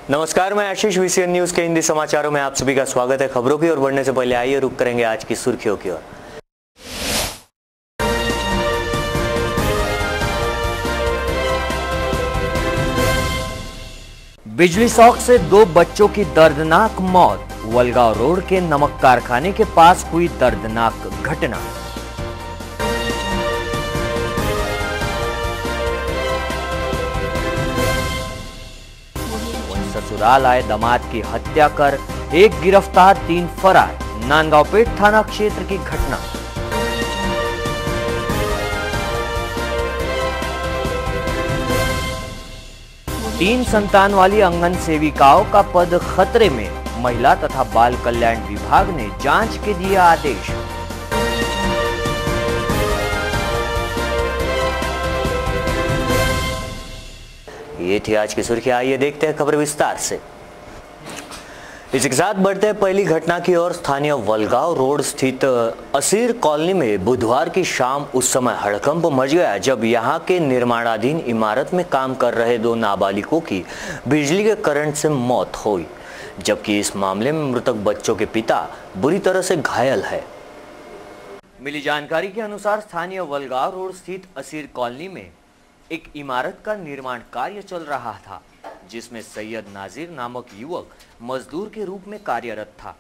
नमस्कार, मैं आशीष VCN news के हिंदी समाचारों में आप सभी का स्वागत है। खबरों की ओर बढ़ने से पहले आइए रुक करेंगे आज की सुर्खियों की ओर। बिजली शॉक से 2 बच्चों की दर्दनाक मौत। वलगांव रोड के नमक कारखाने के पास हुई दर्दनाक घटना। ससुराल आए दामाद की हत्या कर 1 गिरफ्तार 3 फरार। नांदगांवपेट थाना क्षेत्र की घटना। तीन संतान वाली आंगन सेविकाओं का पद खतरे में। महिला तथा बाल कल्याण विभाग ने जांच के दिया आदेश। ये थी आज की सुर्खियां, आइए देखते हैं खबर विस्तार से। इसी के साथ बढ़ते हैं पहली घटना की ओर। स्थानीय वलगांव रोड स्थित असीर कॉलोनी में बुधवार की शाम उस समय हड़कंप मच गया जब यहां के निर्माणाधीन इमारत में काम कर रहे 2 नाबालिगों की बिजली के करंट से मौत हुई, जबकि इस मामले में मृतक बच्चों के पिता बुरी तरह से घायल है। मिली जानकारी के अनुसार स्थानीय वलगांव रोड स्थित असीर कॉलोनी में एक इमारत का निर्माण कार्य चल रहा था, जिसमें सैयद नाजिर नामक युवक मजदूर के रूप में कार्यरत था।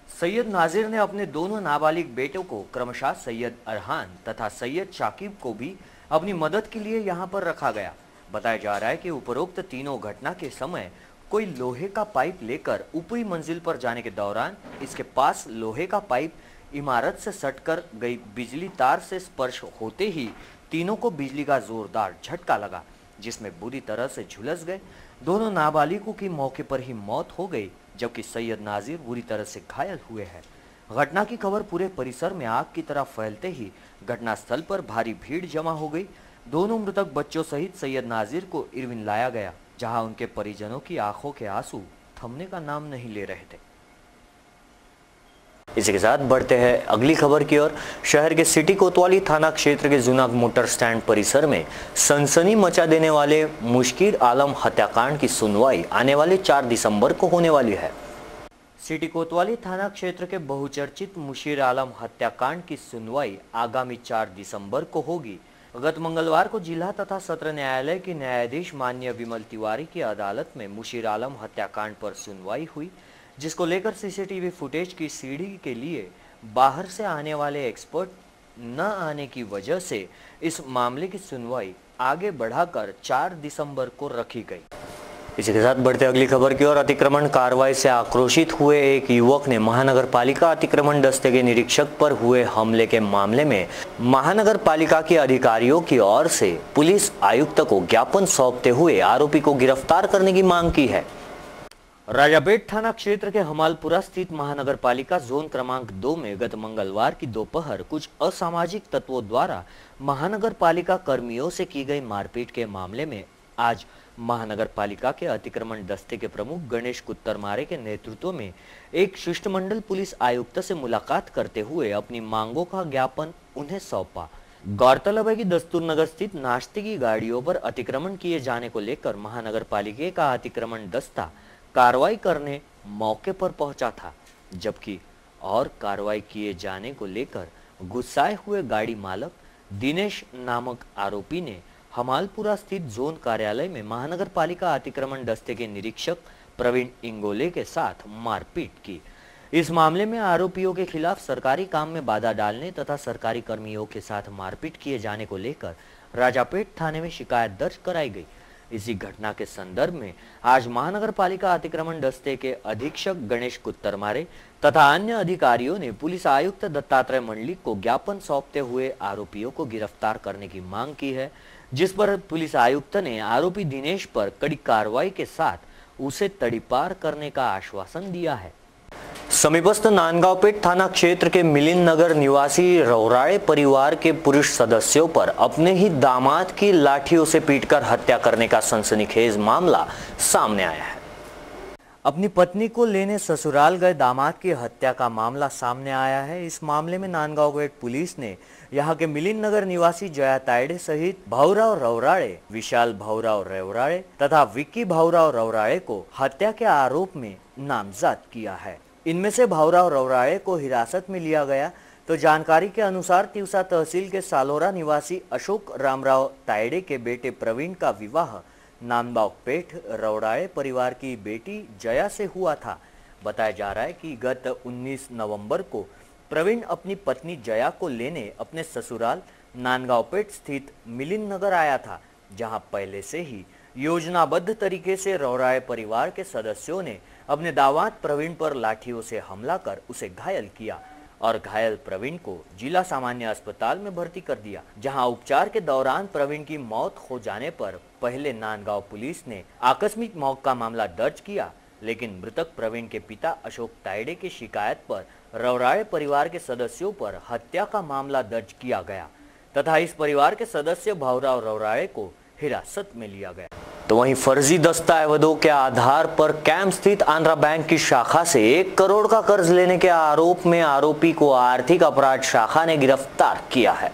सैयद नाजिर ने अपने दोनों नाबालिग बेटों को क्रमशः सैयद अरहान तथा सैयद शाकिब को भी अपनी मदद के लिए यहां पर रखा गया। बताया जा रहा है कि उपरोक्त तीनों घटना के समय कोई लोहे का पाइप लेकर ऊपरी मंजिल पर जाने के दौरान इसके पास लोहे का पाइप इमारत से सटकर गई बिजली तार से स्पर्श होते ही तीनों को बिजली का जोरदार झटका लगा, जिसमें बुरी तरह से झुलस गए। दोनों नाबालिगों की मौके पर ही मौत हो गई, जबकि सैयद नाजिर बुरी तरह से घायल हुए हैं। घटना की खबर पूरे परिसर में आग की तरह फैलते ही घटनास्थल पर भारी भीड़ जमा हो गई। दोनों मृतक बच्चों सहित सैयद नाजिर को इरविन लाया गया, जहां उनके परिजनों की आंखों के आंसू थमने का नाम नहीं ले रहे थे। इसी के साथ बढ़ते हैं अगली खबर की ओर। शहर के सिटी कोतवाली थाना क्षेत्र के जूना मोटर स्टैंड परिसर में सनसनी मचा देने वाले मुश्किल आलम हत्याकांड की सुनवाई आने वाले 4 दिसंबर को होने वाली है। सिटी कोतवाली थाना क्षेत्र के बहुचर्चित मुशीर आलम हत्याकांड की सुनवाई आगामी 4 दिसंबर को होगी। गत मंगलवार को जिला तथा सत्र न्यायालय के न्यायाधीश माननीय विमल तिवारी की अदालत में मुशीर आलम हत्याकांड पर सुनवाई हुई, जिसको लेकर सीसीटीवी फुटेज की सीडी के लिए बाहर से आने वाले एक्सपर्ट न आने की वजह से इस मामले की सुनवाई आगे बढ़ाकर 4 दिसंबर को रखी गई। इसी के साथ बढ़ते अगली खबर की ओर। अतिक्रमण कार्रवाई से आक्रोशित हुए एक युवक ने महानगर पालिका अतिक्रमण दस्ते के निरीक्षक पर हुए हमले के मामले में महानगर पालिका के अधिकारियों की ओर से पुलिस आयुक्त को ज्ञापन सौंपते हुए आरोपी को गिरफ्तार करने की मांग की है। राजापेट थाना क्षेत्र के हमालपुरा स्थित महानगर पालिका जोन क्रमांक 2 में गत मंगलवार की दोपहर कुछ असामाजिक तत्वों द्वारा महानगर पालिका कर्मियों से की गई मारपीट के मामले में आज महानगर पालिका के अतिक्रमण दस्ते के प्रमुख गणेश कुत्तरमारे के नेतृत्व में एक शिष्टमंडल पुलिस आयुक्त से मुलाकात करते हुए अपनी मांगों का ज्ञापन उन्हें सौंपा। गौरतलब है कि दस्तूर नगर स्थित नाश्ते की गाड़ियों पर अतिक्रमण किए जाने को लेकर महानगर पालिका का अतिक्रमण दस्ता कार्रवाई करने मौके पर पहुंचा था, जबकि और कार्रवाई किए जाने को लेकर गुस्साए हुए गाड़ी मालक दिनेश नामक आरोपी ने हमालपुरा स्थित जोन कार्यालय में महानगर पालिका अतिक्रमण दस्ते के निरीक्षक प्रवीण इंगोले के साथ मारपीट की। इस मामले में आरोपियों के खिलाफ सरकारी काम में बाधा डालने तथा सरकारी कर्मियों के साथ मारपीट किए जाने को लेकर राजापेट थाने में शिकायत दर्ज कराई गई। इसी घटना के संदर्भ में आज महानगर पालिका अतिक्रमण दस्ते के अधीक्षक गणेश कुत्तरमारे तथा अन्य अधिकारियों ने पुलिस आयुक्त दत्तात्रेय मंडलिक को ज्ञापन सौंपते हुए आरोपियों को गिरफ्तार करने की मांग की है, जिस पर पुलिस आयुक्त ने आरोपी दिनेश पर कड़ी कार्रवाई के साथ उसे तड़ीपार करने का आश्वासन दिया है। समीपस्थ नांदगांवपेट थाना क्षेत्र के मिलिंद नगर निवासी रौराड़े परिवार के पुरुष सदस्यों पर अपने ही दामाद की लाठियों से पीटकर हत्या करने का सनसनीखेज मामला सामने आया है। अपनी पत्नी को लेने ससुराल गए दामाद की हत्या का मामला सामने आया है। इस मामले में नांदगांव गेट पुलिस ने यहां के मिलिंद नगर निवासी जया तायडे सहित भाऊराव रवराड़े, विशाल भाऊराव रवराड़े तथा विक्की भाऊराव रवराड़े को हत्या के आरोप में नामजद किया है। इनमें से भाऊराव रवराड़े को हिरासत में लिया गया तो जानकारी के अनुसार तिवसा तहसील के सालोरा निवासी अशोक रामराव तायडे के बेटे प्रवीण का विवाह नांदगांव पेठ रवराड़े परिवार की बेटी जया से हुआ था। बताया जा रहा है कि गत 19 नवंबर को प्रवीण अपनी पत्नी जया को लेने अपने ससुराल नांदगांव पेठ स्थित मिलिंद नगर आया था, जहां पहले से ही योजनाबद्ध तरीके से रवराड़े परिवार के सदस्यों ने अपने दामाद प्रवीण पर लाठियों से हमला कर उसे घायल किया और घायल प्रवीण को जिला सामान्य अस्पताल में भर्ती कर दिया, जहां उपचार के दौरान प्रवीण की मौत हो जाने पर पहले नांदगांव पुलिस ने आकस्मिक मौत का मामला दर्ज किया, लेकिन मृतक प्रवीण के पिता अशोक तायडे की शिकायत पर रवराड़े परिवार के सदस्यों पर हत्या का मामला दर्ज किया गया तथा इस परिवार के सदस्य भाऊराव रवराड़े को हिरासत में लिया गया। तो वहीं फर्जी दस्तावेजों के आधार पर कैंप स्थित आंध्रा बैंक की शाखा से 1 करोड़ का कर्ज लेने के आरोप में आरोपी को आर्थिक अपराध शाखा ने गिरफ्तार किया है।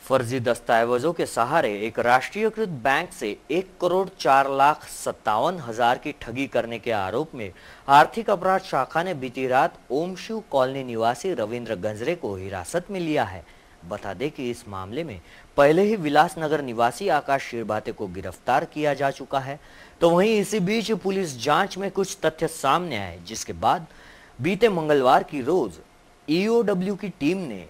फर्जी दस्तावेजों के सहारे एक राष्ट्रीयकृत बैंक से 1,04,57,000 की ठगी करने के आरोप में आर्थिक अपराध शाखा ने बीती रात ओम शिव कॉलोनी निवासी रविंद्र गंजरे को हिरासत में लिया है। बता दें कि इस मामले में पहले ही विलासनगर निवासी आकाश शिरभाते को गिरफ्तार किया जा चुका है। तो वहीं इसी बीच पुलिस जांच में कुछ तथ्य सामने आए, जिसके बाद बीते मंगलवार की रोज ईओडब्ल्यू की टीम ने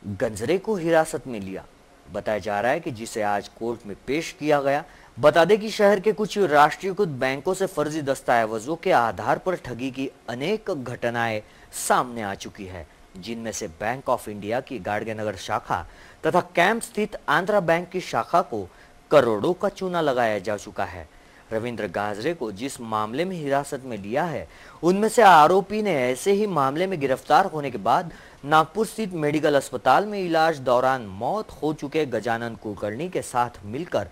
गंजरे को हिरासत में लिया। बताया जा रहा है कि जिसे आज कोर्ट में पेश किया गया। बता दें कि शहर के कुछ राष्ट्रीयकृत बैंकों से फर्जी दस्तावेजों के आधार पर ठगी की अनेक घटनाएं सामने आ चुकी है, जिनमें से बैंक ऑफ इंडिया की गाड़गेनगर शाखा तथा कैंप स्थित आंध्रा बैंक की शाखा को करोड़ों का चूना लगाया जा चुका है। रविंद्र गांजरे को जिस मामले में हिरासत में लिया है, उनमें से आरोपी ने ऐसे ही मामले में गिरफ्तार होने के बाद नागपुर स्थित मेडिकल अस्पताल में इलाज दौरान मौत हो चुके गजानन कुलकर्णी के साथ मिलकर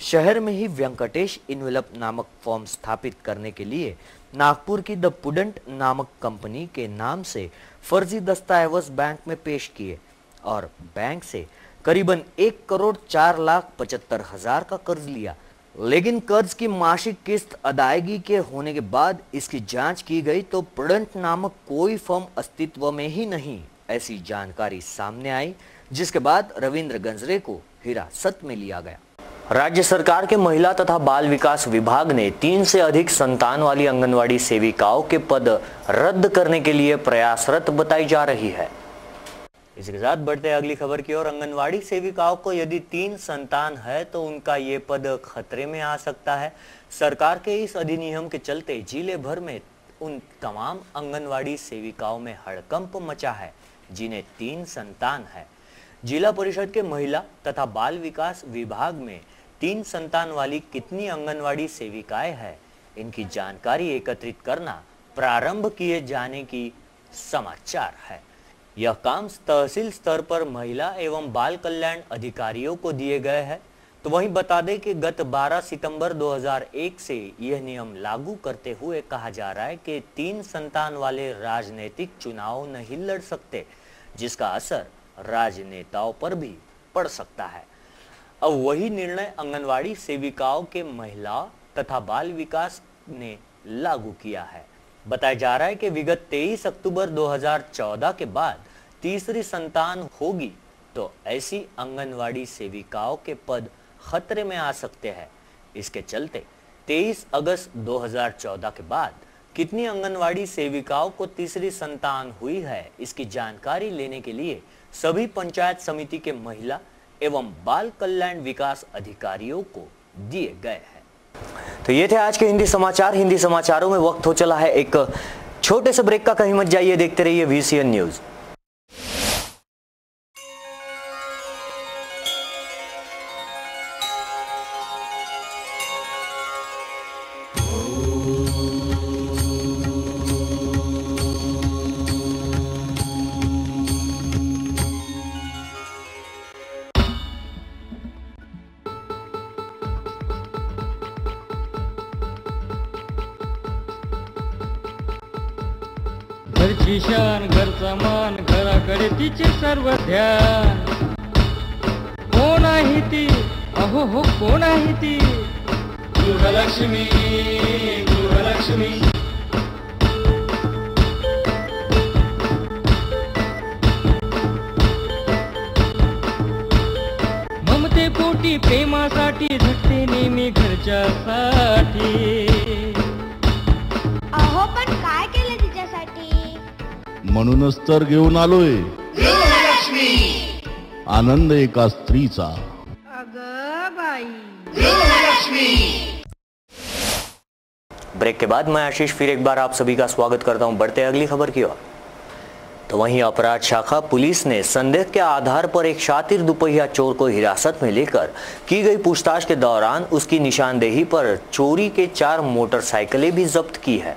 शहर में ही वेंकटेश इन्वेलप नामक फॉर्म स्थापित करने के लिए नागपुर की द पुडेंट नामक कंपनी के नाम से फर्जी दस्तावेज बैंक में पेश किए और बैंक से करीबन 1,04,75,000 का कर्ज लिया। लेकिन कर्ज की मासिक किस्त अदायगी के होने के बाद इसकी जांच की गई तो पुडेंट नामक कोई फर्म अस्तित्व में ही नहीं, ऐसी जानकारी सामने आई, जिसके बाद रविंद्र गंजरे को हिरासत में लिया गया। राज्य सरकार के महिला तथा बाल विकास विभाग ने 3 से अधिक संतान वाली आंगनवाड़ी सेविकाओं के पद रद्द करने के लिए प्रयासरत बताई जा रही है। इसके साथ बढ़ते अगली खबर की ओर। आंगनवाड़ी सेविकाओं को यदि 3 संतान है तो उनका ये पद खतरे में आ सकता है। सरकार के इस अधिनियम के चलते जिले भर में उन तमाम आंगनवाड़ी सेविकाओं में हड़कंप मचा है जिन्हें 3 संतान है। जिला परिषद के महिला तथा बाल विकास विभाग में 3 संतान वाली कितनी आंगनवाड़ी सेविकाएं हैं, इनकी जानकारी एकत्रित करना प्रारंभ किए जाने की समाचार है। यह काम तहसील स्तर पर महिला एवं बाल कल्याण अधिकारियों को दिए गए हैं। तो वहीं बता दें कि गत 12 सितंबर 2001 से यह नियम लागू करते हुए कहा जा रहा है कि 3 संतान वाले राजनीतिक चुनाव नहीं लड़ सकते, जिसका असर राजनेताओं पर भी पड़ सकता है। अब वही निर्णय आंगनवाड़ी सेविकाओं के महिला तथा बाल विकास ने लागू किया है। बताया जा रहा है कि विगत 23 अक्टूबर 2014 के बाद तीसरी संतान होगी तो ऐसी आंगनवाड़ी सेविकाओं के पद खतरे में आ सकते हैं। इसके चलते 23 अगस्त 2014 के बाद कितनी आंगनवाड़ी सेविकाओं को तीसरी संतान हुई है, इसकी जानकारी लेने के लिए सभी पंचायत समिति के महिला एवं बाल कल्याण विकास अधिकारियों को दिए गए हैं। तो ये थे आज के हिंदी समाचार। हिंदी समाचारों में वक्त हो चला है एक छोटे से ब्रेक का। कहीं मत जाइए, देखते रहिए VCN न्यूज। घरची शान घरचा मान घराकडे तिचे सर्व ध्यान. कोण आहे ती अहो हो कोण आहे ती गृहलक्ष्मी गृहलक्ष्मी. ममते पोटी प्रेमासाठी झटते नेहमी घरच्यासाठी. अहो पण काय केलं तिच्यासाठी. म्हणूनच तर घेऊन आलोय गृहलक्ष्मी. आनंद एका स्त्रीचा. अगं बाई. ब्रेक के बाद मैं आशीष फिर एक बार आप सभी का स्वागत करता हूं। बढ़ते अगली खबर की ओर। तो वहीं अपराध शाखा पुलिस ने संदेह के आधार पर एक शातिर दुपहिया चोर को हिरासत में लेकर की गई पूछताछ के दौरान उसकी निशानदेही पर चोरी के 4 मोटरसाइकिलें भी जब्त की है।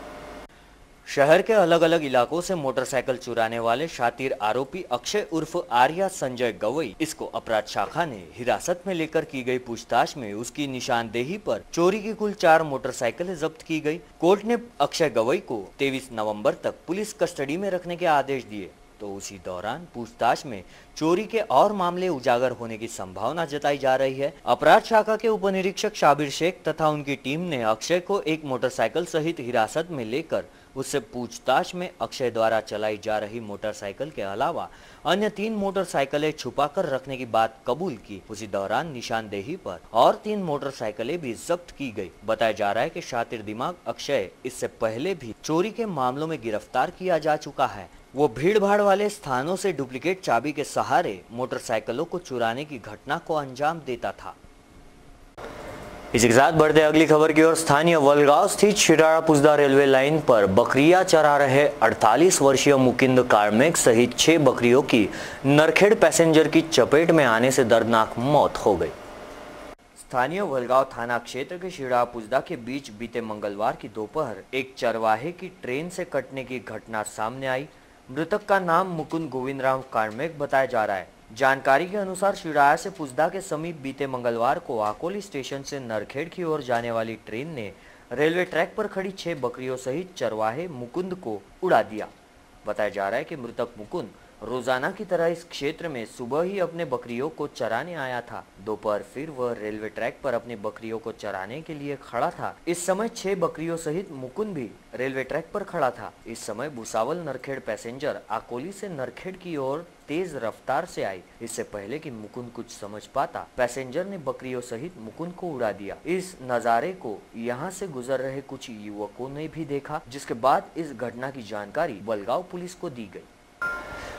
शहर के अलग अलग इलाकों से मोटरसाइकिल चुराने वाले शातिर आरोपी अक्षय उर्फ आर्या संजय गवई, इसको अपराध शाखा ने हिरासत में लेकर की गई पूछताछ में उसकी निशानदेही पर चोरी की कुल 4 मोटरसाइकिलें जब्त की गई। कोर्ट ने अक्षय गवई को 23 नवंबर तक पुलिस कस्टडी में रखने के आदेश दिए। तो उसी दौरान पूछताछ में चोरी के और मामले उजागर होने की संभावना जताई जा रही है। अपराध शाखा के उपनिरीक्षक शाबिर शेख तथा उनकी टीम ने अक्षय को एक मोटरसाइकिल सहित हिरासत में लेकर उससे पूछताछ में अक्षय द्वारा चलाई जा रही मोटरसाइकिल के अलावा अन्य 3 मोटरसाइकिलें छुपाकर रखने की बात कबूल की। उसी दौरान निशानदेही पर और 3 मोटरसाइकिलें भी जब्त की गई। बताया जा रहा है कि शातिर दिमाग अक्षय इससे पहले भी चोरी के मामलों में गिरफ्तार किया जा चुका है। वो भीड़भाड़ वाले स्थानों से डुप्लीकेट चाबी के सहारे मोटरसाइकिलों को चुराने की घटना को अंजाम देता था। इसी के साथ बढ़ते अगली खबर की ओर। स्थानीय वलगांव स्थित शिराड़ा पुजदा रेलवे लाइन पर बकरियां चरा रहे 48 वर्षीय मुकिंद कार्मेक सहित 6 बकरियों की नरखेड़ पैसेंजर की चपेट में आने से दर्दनाक मौत हो गई। स्थानीय वलगांव थाना क्षेत्र के शिराड़ा पुजदा के बीच बीते मंगलवार की दोपहर एक चरवाहे की ट्रेन से कटने की घटना सामने आई। मृतक का नाम मुकुंद गोविंदराम कार्मेक बताया जा रहा है। जानकारी के अनुसार शिराड़ा से पुजदा के समीप बीते मंगलवार को आकोली स्टेशन से नरखेड़ की ओर जाने वाली ट्रेन ने रेलवे ट्रैक पर खड़ी 6 बकरियों सहित चरवाहे मुकुंद को उड़ा दिया। बताया जा रहा है कि मृतक मुकुंद रोजाना की तरह इस क्षेत्र में सुबह ही अपने बकरियों को चराने आया था। दोपहर फिर वह रेलवे ट्रैक पर अपनी बकरियों को चराने के लिए खड़ा था। इस समय 6 बकरियों सहित मुकुंद भी रेलवे ट्रैक पर खड़ा था। इस समय भुसावल नरखेड़ पैसेंजर आकोली से नरखेड़ की ओर तेज रफ्तार से आई। इससे पहले कि मुकुंद कुछ समझ पाता, पैसेंजर ने बकरियों सहित मुकुंद को उड़ा दिया। इस नजारे को यहाँ से गुजर रहे कुछ युवकों ने भी देखा, जिसके बाद इस घटना की जानकारी वलगांव पुलिस को दी गई।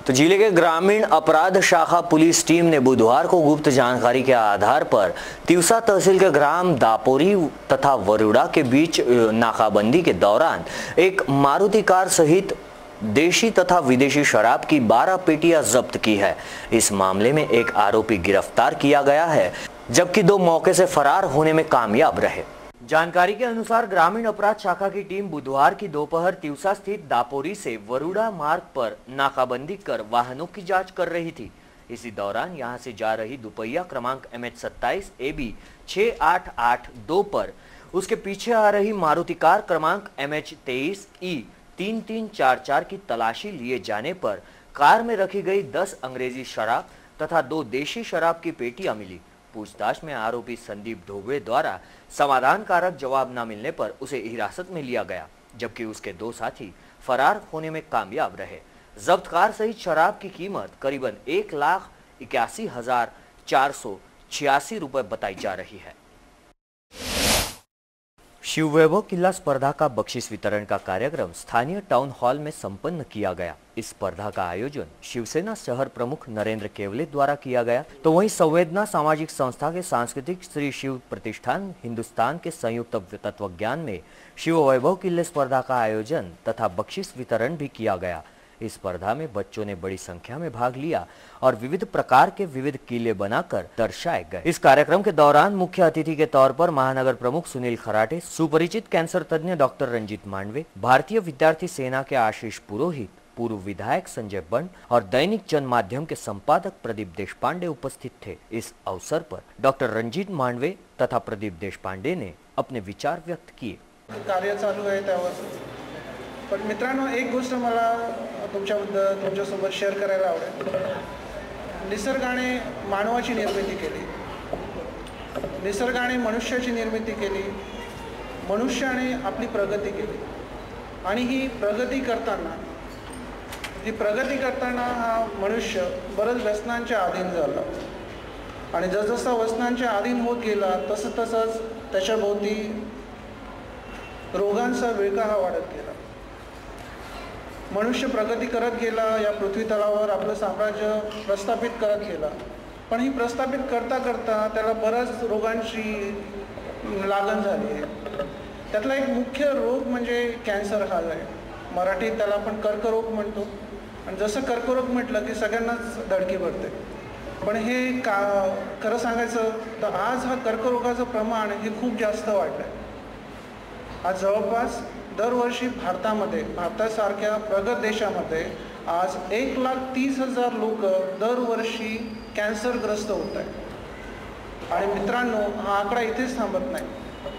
तो जिले के ग्रामीण अपराध शाखा पुलिस टीम ने बुधवार को गुप्त जानकारी के आधार पर तिवसा तहसील के ग्राम दापोरी तथा वरुड़ा के बीच नाकाबंदी के दौरान एक मारुति कार सहित देशी तथा विदेशी शराब की 12 पेटियां जब्त की है। इस मामले में एक आरोपी गिरफ्तार किया गया है, जबकि 2 मौके से फरार होने में कामयाब रहे। जानकारी के अनुसार ग्रामीण अपराध शाखा की टीम बुधवार की दोपहर तिवसा स्थित दापोरी से वरुड़ा मार्ग पर नाकाबंदी कर वाहनों की जांच कर रही थी। इसी दौरान यहां से जा रही दुपहिया क्रमांक MH27 AB 6882 पर उसके पीछे आ रही मारुति कार क्रमांक MH23 E 3344 की तलाशी लिए जाने पर कार में रखी गई 10 अंग्रेजी शराब तथा 2 देशी शराब की पेटियां मिली। पूछताछ में आरोपी संदीप ढोबळे द्वारा समाधान कारक जवाब न मिलने पर उसे हिरासत में लिया गया, जबकि उसके 2 साथी फरार होने में कामयाब रहे। जब्त कार सहित शराब की कीमत करीबन 1,81,486 रुपए बताई जा रही है। शिव वैभव किला स्पर्धा का बख्शीश वितरण का कार्यक्रम स्थानीय टाउन हॉल में संपन्न किया गया। इस स्पर्धा का आयोजन शिवसेना शहर प्रमुख नरेंद्र केवले द्वारा किया गया। तो वहीं संवेदना सामाजिक संस्था के सांस्कृतिक श्री शिव प्रतिष्ठान हिंदुस्तान के संयुक्त तत्वज्ञान में शिव वैभव किले स्पर्धा का आयोजन तथा बख्शीश वितरण भी किया गया। इस स्पर्धा में बच्चों ने बड़ी संख्या में भाग लिया और विविध प्रकार के विविध किले बनाकर दर्शाए गए। इस कार्यक्रम के दौरान मुख्य अतिथि के तौर पर महानगर प्रमुख सुनील खराटे, सुपरिचित कैंसर तज्ञ डॉक्टर रंजीत मांडवे, भारतीय विद्यार्थी सेना के आशीष पुरोहित, पूर्व विधायक संजय बंड और दैनिक जन माध्यम के संपादक प्रदीप देशपांडे उपस्थित थे। इस अवसर पर डॉक्टर रंजीत मांडवे तथा प्रदीप देशपांडे ने अपने विचार व्यक्त किए। कार्य चालू आहे त्यावर पण मित्रांनो, एक गोष्ट मला तुमच्यासोबत शेअर करायला आवडेल. निसर्गाने मानवाची निर्मिती केली, निसर्गाने मनुष्याची निर्मिती केली, मनुष्याने आपली प्रगती केली. आणि ही प्रगती करताना हा मनुष्य बरंच व्यसनांच्या अधीन झाला. आणि जसजसा व्यसनांच्या अधीन होत गेला तसंच त्याच्याभोवती रोगांचा विळखा हा वाढत गेला. मनुष्य प्रगती करत गेला, या पृथ्वी तलावर आपलं साम्राज्य प्रस्थापित करत गेला. पण ही प्रस्थापित करता त्याला बऱ्याच रोगांची लागण झाली आहे. त्यातला एक मुख्य रोग म्हणजे कॅन्सर हा आहे. मराठीत त्याला आपण कर्करोग म्हणतो. आणि जसं कर्करोग म्हटलं की सगळ्यांनाच धडकी भरते. पण हे खरं सांगायचं तर आज हा कर्करोगाचं प्रमाण हे खूप जास्त वाढलं आहे. आज जवळपास दरवर्षी भारतासारख्या प्रगत देशामध्ये आज 1,30,000 लोक दरवर्षी कॅन्सरग्रस्त होत आहेत. आणि मित्रांनो, हा आकडा इथेच थांबत नाही.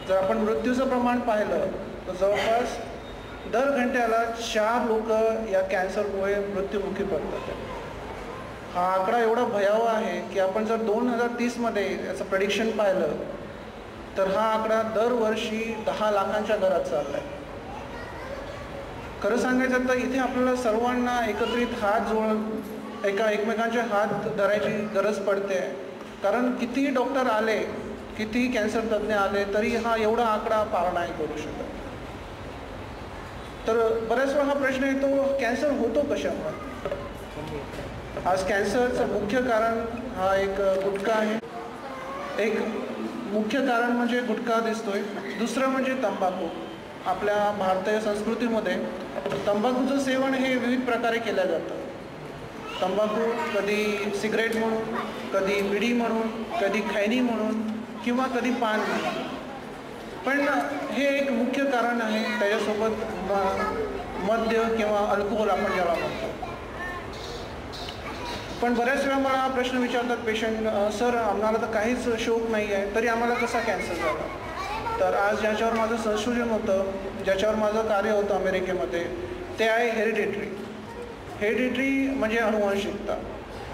जर आपण मृत्यूचं प्रमाण पाहिलं तर जवळपास दर घंट्याला 4 लोक या कॅन्सरमुळे मृत्युमुखी पडतात. हा आकडा एवढा भयावह आहे की आपण जर 2030मध्ये याचं प्रेडिक्शन पाहिलं तर हा आकडा दरवर्षी 10 लाखांच्या घरात चालला आहे. खरं सांगायचं तर इथे आपल्याला सर्वांना एकत्रित हात जोड एकमेकांचे हात धरायची गरज पडते. कारण कितीही डॉक्टर आले, कितीही कॅन्सर तज्ज्ञ आले तरी हा एवढा आकडा पार नाही करू शकत. तर बऱ्याच वेळा हा प्रश्न येतो, कॅन्सर होतो कशामुळे? आज कॅन्सरचं मुख्य कारण हा एक गुटखा आहे. एक मुख्य कारण म्हणजे गुटखा दिसतोय. दुसरं म्हणजे तंबाखू. आपल्या भारतीय संस्कृतीमध्ये तंबाखूचं सेवन हे विविध प्रकारे केलं जातं. तंबाखू कधी सिगरेट म्हणून, कधी बिडी म्हणून, कधी खैनी म्हणून किंवा कधी पान म्हणून. पण हे एक मुख्य कारण आहे. त्याच्यासोबत मद्य किंवा अल्कोहोल आपण ज्याला म्हणतो. पण बऱ्याच वेळा मला हा प्रश्न विचारतात पेशंट, सर आम्हाला तर काहीच शौक नाही आहे तरी आम्हाला कसा कॅन्सर झाला? तर आज ज्याच्यावर माझं संशोधन होतं, ज्याच्यावर माझं कार्य होतं अमेरिकेमध्ये, ते आहे हेरिडिटरी. हेरिडिटरी म्हणजे अनुवंशिकता.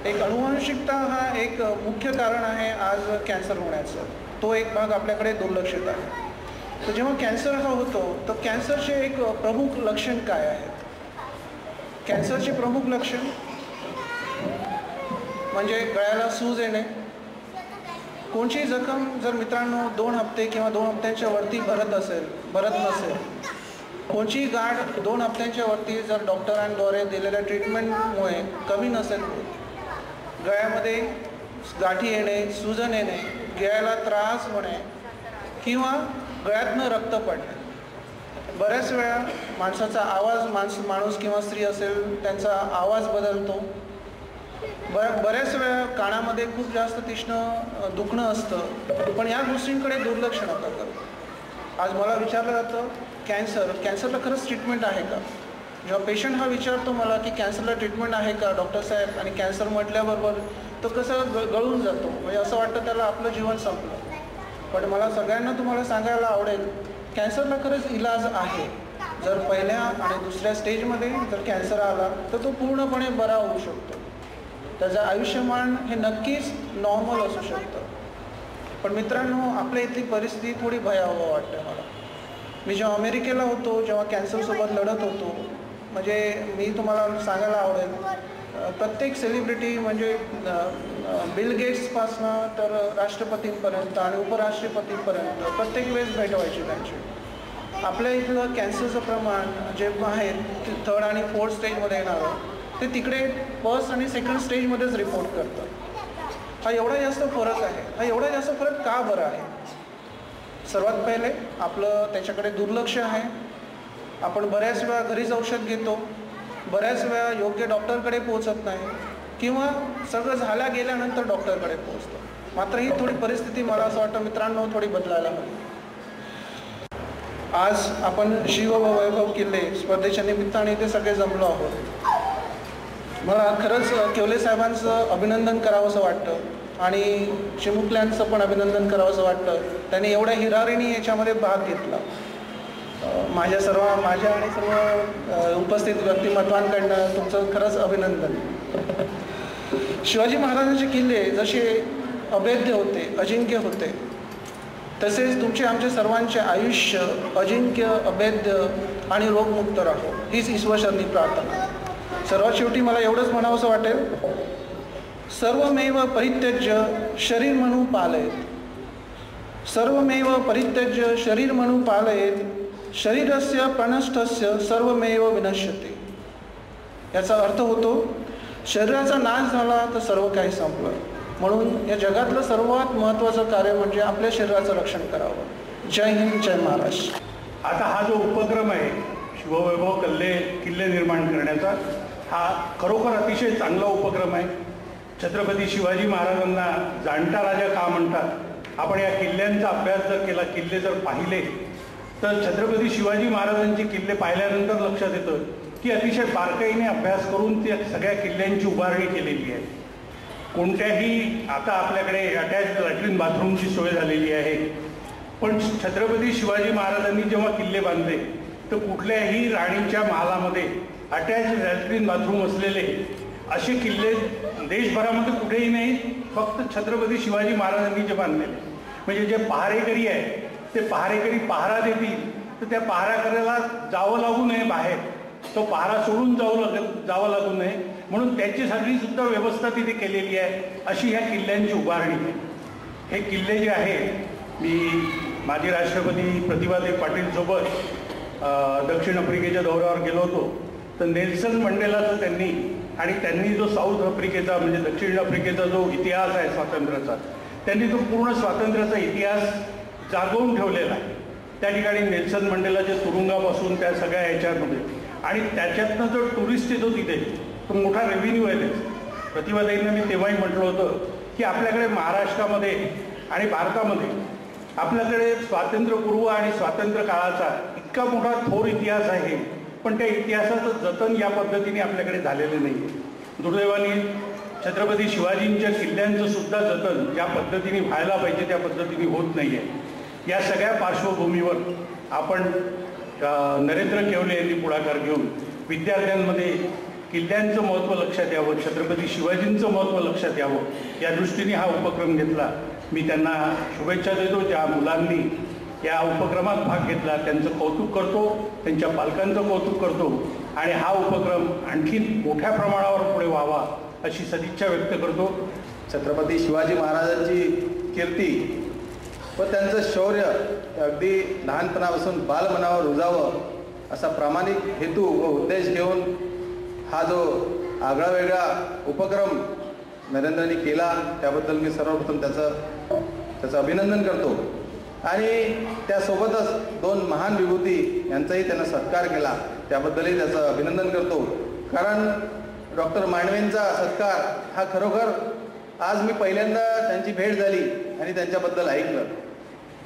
एक अनुवंशिकता हा एक मुख्य कारण आहे आज कॅन्सर होण्याचं. तो एक भाग आपल्याकडे दुर्लक्षित आहे. तर जेव्हा कॅन्सर हा होतो तर कॅन्सरचे एक प्रमुख लक्षण काय आहेत? कॅन्सरचे प्रमुख लक्षण म्हणजे गळ्याला सूज येणे. कोणची जखम जर मित्रांनो 2 हप्ते किंवा 2 हप्त्यांच्या वरती भरत नसेल, कोणची गाठ 2 हप्त्यांच्या वरती जर डॉक्टरांद्वारे दिलेल्या ट्रीटमेंटमुळे कमी नसेल, गळ्यामध्ये गाठी येणे, सूजन येणे, गिळायला त्रास होणे किंवा गळ्यातनं रक्त पडणे. बऱ्याच वेळा माणसाचा आवाज, माणूस किंवा स्त्री असेल त्यांचा आवाज बदलतो. बऱ्याच वेळा कानामध्ये खूप जास्त तीक्ष्ण दुखणं असतं. पण या गोष्टींकडे दुर्लक्ष नका करू. आज मला विचारलं जातं कॅन्सरला खरंच ट्रीटमेंट आहे का? जेव्हा पेशंट हा विचारतो मला की कॅन्सरला ट्रीटमेंट आहे का डॉक्टर साहेब, आणि कॅन्सर म्हटल्याबरोबर तो कसं गळून जातो, म्हणजे असं वाटतं त्याला आपलं जीवन संपलं. पण मला सगळ्यांना तुम्हाला सांगायला आवडेल, कॅन्सरला खरंच इलाज आहे. जर पहिल्या आणि दुसऱ्या स्टेजमध्ये जर कॅन्सर आला तर तो पूर्णपणे बरा होऊ शकतो. त्याचं आयुष्यमान हे नक्कीच नॉर्मल असू शकतं. पण मित्रांनो, आपल्या इथली परिस्थिती थोडी भयावह वाटते मला. मी जेव्हा अमेरिकेला होतो, जेव्हा कॅन्सरसोबत लढत होतो, म्हणजे मी तुम्हाला सांगायला आवडेल, प्रत्येक सेलिब्रिटी म्हणजे बिल गेट्सपासनं तर राष्ट्रपतींपर्यंत आणि उपराष्ट्रपतींपर्यंत प्रत्येक वेळेस भेट व्हायची त्यांची. आपल्या इथलं कॅन्सरचं प्रमाण जे आहे 3rd आणि 4th स्टेजमध्ये येणारं ते तिकडे 1st आणि 2nd स्टेजमध्येच रिपोर्ट करतात. हा एवढा जास्त फरक आहे. हा एवढा जास्त फरक का बरं आहे? सर्वात पहिले आपलं त्याच्याकडे दुर्लक्ष आहे. आपण बऱ्याच वेळा घरीच औषध घेतो, बऱ्याच वेळा योग्य डॉक्टरकडे पोहोचत नाही किंवा सगळं झाल्या गेल्यानंतर डॉक्टरकडे पोहोचतो. मात्र ही थोडी परिस्थिती मला असं वाटतं मित्रांनो थोडी बदलायला हवी. आज आपण शिव व वैभव किल्ले स्पर्धेच्या निमित्ताने इथे सगळे जमलो आहोत. मला खरंच केवले साहेबांचं अभिनंदन करावंसं वाटतं आणि चिमुकल्यांचं पण अभिनंदन करावंसं वाटतं. त्यांनी एवढ्या हिरारीने याच्यामध्ये भाग घेतला. माझ्या आणि सर्व उपस्थित व्यक्तिमत्वांकडनं तुमचं खरंच अभिनंदन. शिवाजी महाराजांचे किल्ले जसे अभेद्य होते, अजिंक्य होते, तसेच तुमचे आमचे सर्वांचे आयुष्य अजिंक्य, अभेद्य आणि रोगमुक्त राहो हीच ईश्वरचरणी प्रार्थना. सर्वात शेवटी मला एवढंच म्हणावंसं वाटेल, सर्वमेव परित्यज्य शरीर म्हणून पालयेत, सर्वमेव परित्यज्य शरीर म्हणून पालयेत, शरीरस्य प्रणष्टस्य सर्वमेव विनश्यते. याचा अर्थ होतो, शरीराचा नाश झाला तर सर्व काही संपलं. म्हणून या जगातलं सर्वात महत्त्वाचं कार्य म्हणजे आपल्या शरीराचं रक्षण करावं. जय हिंद, जय महाराष्ट्र. आता हा जो उपक्रम आहे शिववैभव किल्ले निर्माण करण्याचा, हा खरोखर अतिशय चांगला उपक्रम आहे. छत्रपती शिवाजी महाराजांना जाणता राजा का म्हणतात? आपण या किल्ल्यांचा अभ्यास जर केला, किल्ले जर पाहिले, तर छत्रपती शिवाजी महाराजांचे किल्ले पाहिल्यानंतर लक्षात येतं की अतिशय बारकाईने अभ्यास करून त्या सगळ्या किल्ल्यांची उभारणी केलेली आहे. कोणत्याही आता आपल्याकडे अटॅच लॅट्रिन बाथरूमची सोय झालेली आहे, पण छत्रपती शिवाजी महाराजांनी जेव्हा किल्ले बांधले तर कुठल्याही राणीच्या महालामध्ये अटॅच लॅट्रिन बाथरूम असलेले असे किल्ले देशभरामध्ये कुठेही नाही, फक्त छत्रपती शिवाजी महाराजांनी जे बांधलेले. म्हणजे जे पहारेकरी आहे ते पहारेकरी पहारा देतील तर त्या पहाराकऱ्याला जावं लागू नये बाहेर, तो पहारा सोडून जावं लागू नये म्हणून त्याच्यासाठी सुद्धा व्यवस्था तिथे केलेली आहे. अशी ह्या किल्ल्यांची उभारणी आहे. हे किल्ले जे आहेत, मी माजी राष्ट्रपती प्रतिभाताई पाटीलसोबत दक्षिण आफ्रिकेच्या दौऱ्यावर गेलो होतो, तर नेल्सन मंडेलाचं त्यांनी जो साऊथ आफ्रिकेचा म्हणजे दक्षिण आफ्रिकेचा जो इतिहास आहे स्वातंत्र्याचा, त्यांनी तो पूर्ण स्वातंत्र्याचा इतिहास जागवून ठेवलेला आहे. त्या ठिकाणी नेल्सन मंडेलाच्या तुरुंगापासून त्या सगळ्या ह्याच्यामध्ये, आणि त्याच्यातनं जो टुरिस्ट येतो तिथे तो मोठा रेव्हेन्यू आहे. प्रतिभाताईंना मी तेव्हाही म्हटलं होतं की आपल्याकडे महाराष्ट्रामध्ये आणि भारतामध्ये आपल्याकडे स्वातंत्र्यपूर्व आणि स्वातंत्र्य काळाचा इतका मोठा थोर इतिहास आहे, पण त्या इतिहासाचं जतन या पद्धतीने आपल्याकडे झालेलं नाही. दुर्दैवाने छत्रपती शिवाजींच्या किल्ल्यांचं सुद्धा जतन ज्या पद्धतीने व्हायला पाहिजे त्या पद्धतीने होत नाही आहे. या सगळ्या पार्श्वभूमीवर आपण नरेंद्र केवले यांनी पुढाकार घेऊन विद्यार्थ्यांमध्ये किल्ल्यांचं महत्त्व लक्षात यावं, छत्रपती शिवाजींचं महत्त्व लक्षात यावं, या दृष्टीने हा उपक्रम घेतला. मी त्यांना शुभेच्छा देतो. ज्या मुलांनी या उपक्रमात भाग घेतला त्यांचं कौतुक करतो, त्यांच्या पालकांचं कौतुक करतो, आणि हा उपक्रम आणखी मोठ्या प्रमाणावर पुढे व्हावा अशी सदिच्छा व्यक्त करतो. छत्रपती शिवाजी महाराजांची कीर्ती व त्यांचं शौर्य अगदी लहानपणापासून बालमनावर रुजावं असा प्रामाणिक हेतू व उद्देश घेऊन हा जो आगळा वेगळा उपक्रम नरेंद्रनी केला त्याबद्दल मी सर्वप्रथम त्याचं अभिनंदन करतो. आणि त्यासोबतच दोन महान विभूती यांचाही त्यांना सत्कार केला त्याबद्दलही त्याचं अभिनंदन करतो. कारण डॉक्टर मांडवेंचा सत्कार हा खरोखर आज मी पहिल्यांदा त्यांची भेट झाली आणि त्यांच्याबद्दल ऐकलं.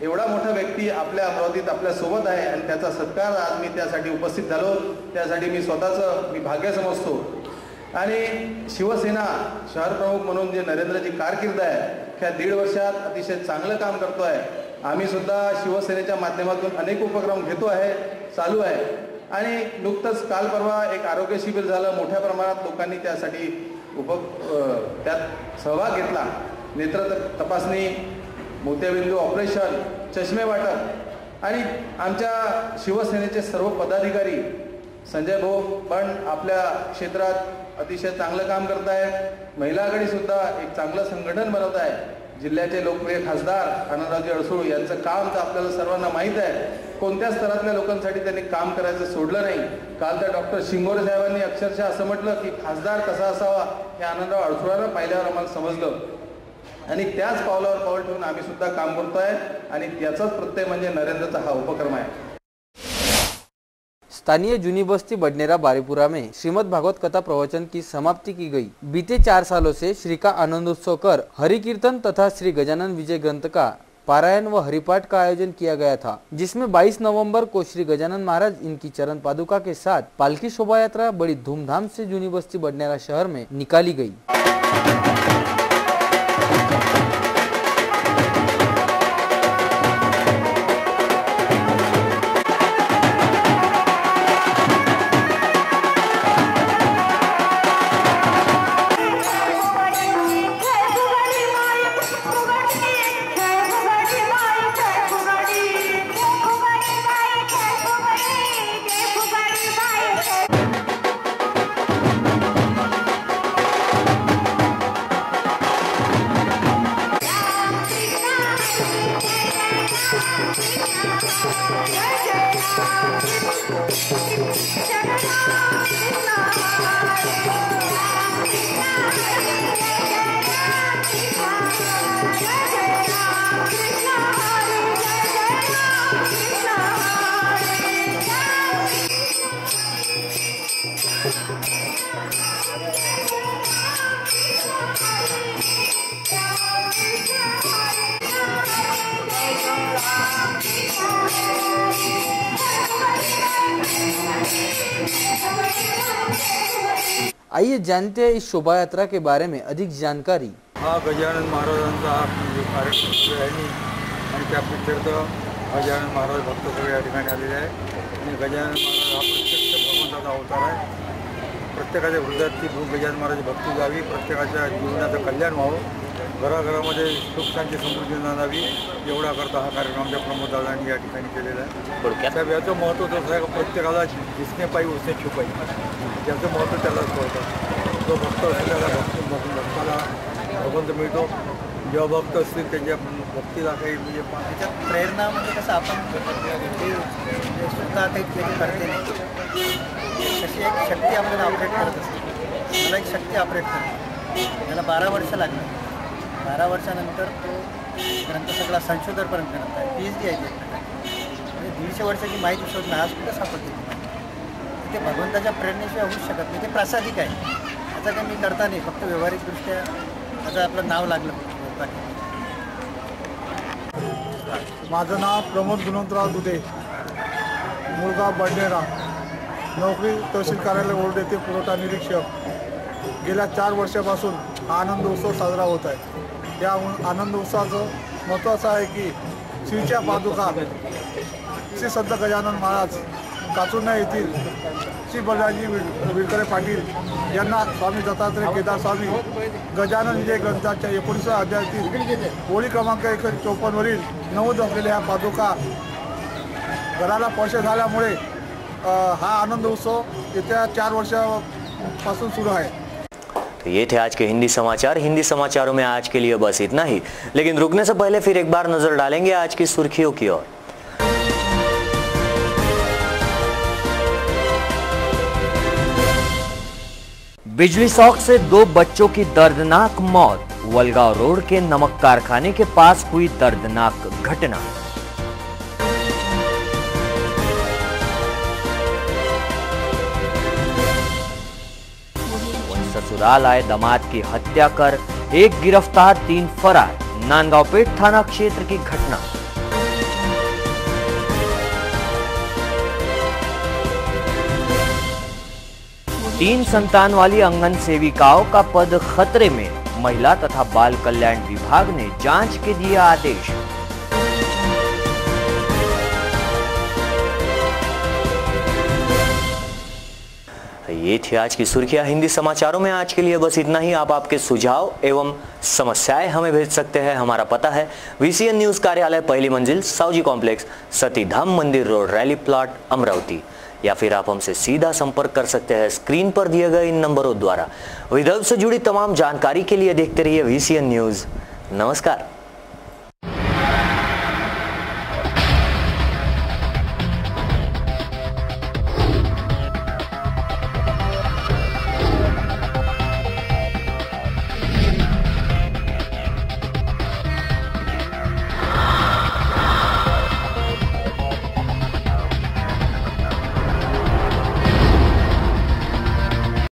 एवढा मोठा व्यक्ती आपल्या अमरावतीत आपल्यासोबत आहे आणि त्याचा सत्कार आज मी त्यासाठी उपस्थित झालो, त्यासाठी मी स्वतःचं भाग्य समजतो. आणि शिवसेना शहर प्रमुख म्हणून जे नरेंद्रची कारकीर्द आहे त्या 1.5 वर्षात अतिशय चांगलं काम करतो आहे. आम्ही सुद्धा शिवसेनेच्या माध्यमातून अनेक उपक्रम घेतो आहे, चालू आहे. आणि नुकतंच काल परवा एक आरोग्य शिबिर झालं, मोठ्या प्रमाणात लोकांनी त्यासाठी त्यात सहभाग घेतला. नेत्र तपासणी, मोत्याबिंदू ऑपरेशन, चष्मे वाटप, आणि आमच्या शिवसेनेचे सर्व पदाधिकारी संजय भाऊ पण आपल्या क्षेत्रात अतिशय चांगलं काम करत आहे. महिला आघाडी सुद्धा एक चांगलं संघटन बनवत आहे. जिल्ह्याचे लोकप्रिय खासदार आनंदरावजी अडसूळ यांचं काम तर आपल्याला सर्वांना माहीत आहे. कोणत्या स्तरातल्या लोकांसाठी त्यांनी काम करायचं सोडलं नाही. काल तर डॉक्टर शिंगोरे साहेबांनी अक्षरशः असं म्हटलं की खासदार कसा असावा हे आनंदराव अडसूळांना पाहिल्यावर आम्हाला समजलं. आणि त्याच पावलावर पाऊल ठेवून आम्ही सुद्धा काम करतोय आणि त्याचाच प्रत्यय म्हणजे नरेंद्रचा हा उपक्रम आहे. स्थानीय जूनी बस्ती बडनेरा बारीपुरा में श्रीमद् भागवत कथा प्रवचन की समाप्ति की गई। बीते 4 सालों से श्री का आनंदोत्सव कर हरि कीर्तन तथा श्री गजानन विजय ग्रंथ का पारायण व हरिपाठ का आयोजन किया गया था, जिसमें 22 नवंबर को श्री गजानन महाराज इनकी चरण पादुका के साथ पालकी शोभा यात्रा बड़ी धूमधाम से जूनी बस्ती बडनेरा शहर में निकाली गई। आइए जानते हैं इस शोभा यात्रा के बारे में अधिक जानकारी। हा गजानन महाराजांचा कार्यक्रम आहे आणि त्या प्रित्यर्थ गजानन महाराज भक्त सगळे या ठिकाणी आलेले आहे आणि गजानन महाराज हा प्रत्यक्ष भगवंताचा अवतार आहे। प्रत्येकाच्या हृदयात ती गजानन महाराज भक्ती जावी, प्रत्येकाच्या जीवनाचं कल्याण व्हावं, घराघरामध्ये सुख शांती समृद्धी नांदावी एवढा करता हा कार्यक्रम आमच्या प्रमोद दादांनी या ठिकाणी केलेला आहे। साहेब याचं महत्त्व तसं आहे की प्रत्येकाला जिसने पाई उसने छुपाई, याचं महत्त्व त्यालाच कळतं। जो भक्त असेल त्याला भक्ताला भगवंत मिळतो, जेव्हा भक्त असतील त्यांच्या भक्तीला काही म्हणजे त्याच्यात प्रेरणा म्हणजे कसं आपण स्वतः काही करते नाही, तशी एक शक्ती आपल्याला ऑपरेट करत असते। मला एक शक्ती ऑपरेट करते, त्याला 12 वर्ष लागली। 12 वर्षानंतर तो ग्रंथ सगळा संशोधनपर्यंत करत आहे, PhD आहे म्हणजे 150 वर्षाची माहिती शोधणं आज कुठं सापडते। ते भगवंताच्या प्रेरणेशिवाय होऊच शकत नाही, ते प्रासादिक आहे। याचा काही मी करता नाही, फक्त व्यावहारिकदृष्ट्या त्याचं आपलं नाव लागलं। माझं नाव प्रमोद गुणवंतराव दुधे, मुळगाव बडनेरा, नोकरी तहसील कार्यालय ओरड येथे पुरवठा निरीक्षक। गेल्या 4 वर्षापासून हा आनंद उत्सव साजरा होत आहे। या आनंद उत्सवाचं महत्त्व असं आहे की श्रीच्या पादुका श्री संत गजानन महाराज काचुर्णा येथील श्री बलराजी विरकरे पाटील यांना स्वामी दत्तात्रय केदार स्वामी गजानन विजय ग्रंथाच्या 19व्या अध्यायातील ओळी क्रमांक 154 वरील नमूद असलेल्या ह्या पादुका घराला स्पर्श झाल्यामुळे हा आनंद उत्सव येत्या 4 वर्षापासून सुरू आहे। तो ये थे आज के हिंदी समाचार। हिंदी समाचारों में आज के लिए बस इतना ही, लेकिन रुकने से पहले फिर एक बार नजर डालेंगे आज की सुर्खियों की ओर। बिजली शॉक से 2 बच्चों की दर्दनाक मौत। वलगांव रोड के नमक कारखाने के पास हुई दर्दनाक घटना। ससुराल आए दामाद की हत्या कर 1 गिरफ्तार 3 फरार। नांदगांव पेठ थाना क्षेत्र की घटना। तीन संतान वाली आंगन सेविकाओं का पद खतरे में। महिला तथा बाल कल्याण विभाग ने जांच के दिए आदेश। ये थी आज की सुर्खियां हिंदी समाचारों में। आज के लिए बस इतना ही। आप आपके सुझाव एवं समस्याएं हमें भेज सकते हैं। हमारा पता है VCN न्यूज कार्यालय, पहली मंजिल, सावजी कॉम्प्लेक्स, सतीधाम मंदिर रोड, रैली प्लॉट, अमरावती। या फिर आप हमसे सीधा संपर्क कर सकते हैं स्क्रीन पर दिए गए इन नंबरों द्वारा। विदर्भ से जुड़ी तमाम जानकारी के लिए देखते रहिए VCN न्यूज। नमस्कार।